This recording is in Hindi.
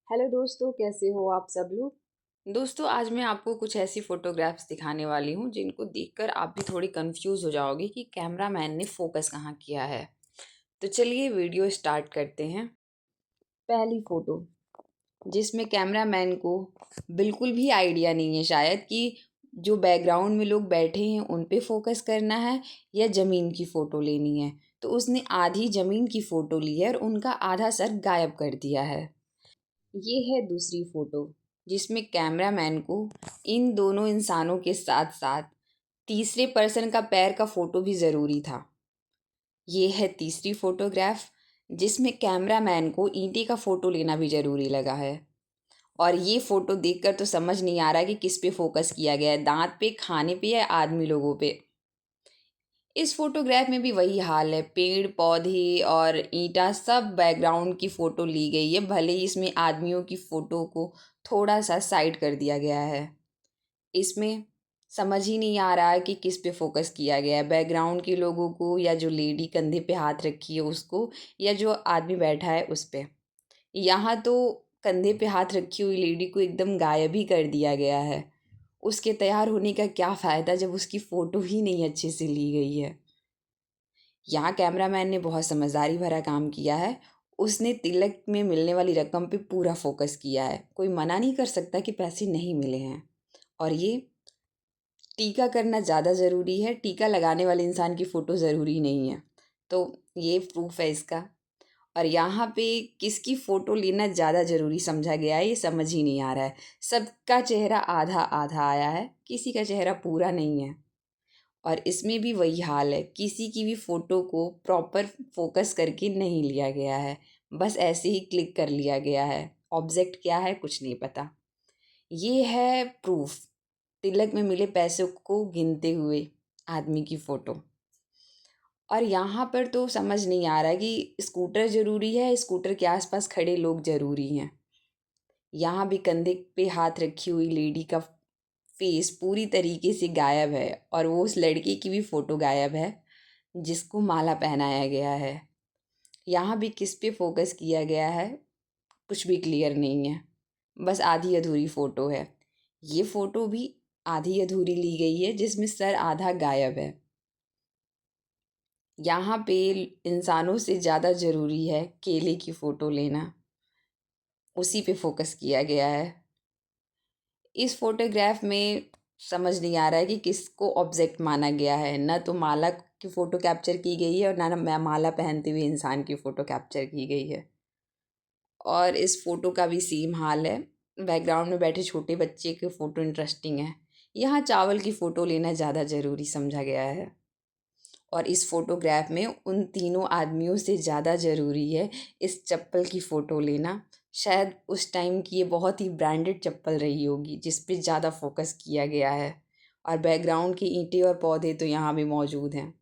हेलो दोस्तों, कैसे हो आप सब लोग। दोस्तों, आज मैं आपको कुछ ऐसी फोटोग्राफ्स दिखाने वाली हूँ जिनको देखकर आप भी थोड़ी कंफ्यूज हो जाओगे कि कैमरामैन ने फोकस कहाँ किया है। तो चलिए वीडियो स्टार्ट करते हैं। पहली फोटो जिसमें कैमरामैन को बिल्कुल भी आइडिया नहीं है शायद कि जो बैकग्राउंड में लोग बैठे हैं उन पे फोकस करना है या ज़मीन की फ़ोटो लेनी है। तो उसने आधी ज़मीन की फ़ोटो ली है और उनका आधा सर गायब कर दिया है। ये है दूसरी फोटो जिसमें कैमरामैन को इन दोनों इंसानों के साथ साथ तीसरे पर्सन का पैर का फोटो भी ज़रूरी था। ये है तीसरी फोटोग्राफ जिसमें कैमरामैन को ईंटे का फोटो लेना भी ज़रूरी लगा है। और ये फोटो देखकर तो समझ नहीं आ रहा कि किस पे फोकस किया गया है, दांत पे, खाने पे या आदमी लोगों पे। इस फोटोग्राफ में भी वही हाल है, पेड़ पौधे और ईंटा सब बैकग्राउंड की फ़ोटो ली गई है, भले ही इसमें आदमियों की फ़ोटो को थोड़ा सा साइड कर दिया गया है। इसमें समझ ही नहीं आ रहा है कि किस पे फोकस किया गया है, बैकग्राउंड के लोगों को या जो लेडी कंधे पे हाथ रखी है उसको या जो आदमी बैठा है उस पे। यहाँ तो कंधे पे हाथ रखी हुई लेडी को एकदम गायब ही कर दिया गया है। उसके तैयार होने का क्या फ़ायदा जब उसकी फ़ोटो ही नहीं अच्छे से ली गई है। यहाँ कैमरामैन ने बहुत समझदारी भरा काम किया है। उसने तिलक में मिलने वाली रकम पे पूरा फोकस किया है। कोई मना नहीं कर सकता कि पैसे नहीं मिले हैं। और ये टीका करना ज़्यादा ज़रूरी है, टीका लगाने वाले इंसान की फ़ोटो ज़रूरी नहीं है। तो ये प्रूफ है इसका। और यहाँ पे किसकी फ़ोटो लेना ज़्यादा ज़रूरी समझा गया है ये समझ ही नहीं आ रहा है। सबका चेहरा आधा आधा आया है, किसी का चेहरा पूरा नहीं है। और इसमें भी वही हाल है, किसी की भी फ़ोटो को प्रॉपर फोकस करके नहीं लिया गया है, बस ऐसे ही क्लिक कर लिया गया है। ऑब्जेक्ट क्या है कुछ नहीं पता। ये है प्रूफ, तिलक में मिले पैसों को गिनते हुए आदमी की फ़ोटो। और यहाँ पर तो समझ नहीं आ रहा कि स्कूटर ज़रूरी है, स्कूटर के आसपास खड़े लोग ज़रूरी हैं। यहाँ भी कंधे पे हाथ रखी हुई लेडी का फेस पूरी तरीके से गायब है और वो उस लड़के की भी फ़ोटो गायब है जिसको माला पहनाया गया है। यहाँ भी किस पे फोकस किया गया है कुछ भी क्लियर नहीं है, बस आधी अधूरी फ़ोटो है। ये फ़ोटो भी आधी अधूरी ली गई है जिसमें सर आधा गायब है। यहाँ पे इंसानों से ज़्यादा ज़रूरी है केले की फ़ोटो लेना, उसी पे फोकस किया गया है। इस फोटोग्राफ में समझ नहीं आ रहा है कि किसको ऑब्जेक्ट माना गया है। न तो माला की फ़ोटो कैप्चर की गई है और ना ना माला पहनते हुए इंसान की फ़ोटो कैप्चर की गई है। और इस फ़ोटो का भी सेम हाल है, बैकग्राउंड में बैठे छोटे बच्चे की फ़ोटो इंटरेस्टिंग है। यहाँ चावल की फ़ोटो लेना ज़्यादा ज़रूरी समझा गया है। और इस फोटोग्राफ में उन तीनों आदमियों से ज़्यादा ज़रूरी है इस चप्पल की फ़ोटो लेना। शायद उस टाइम की ये बहुत ही ब्रांडेड चप्पल रही होगी जिस पे ज़्यादा फोकस किया गया है। और बैकग्राउंड की ईंटें और पौधे तो यहाँ भी मौजूद हैं।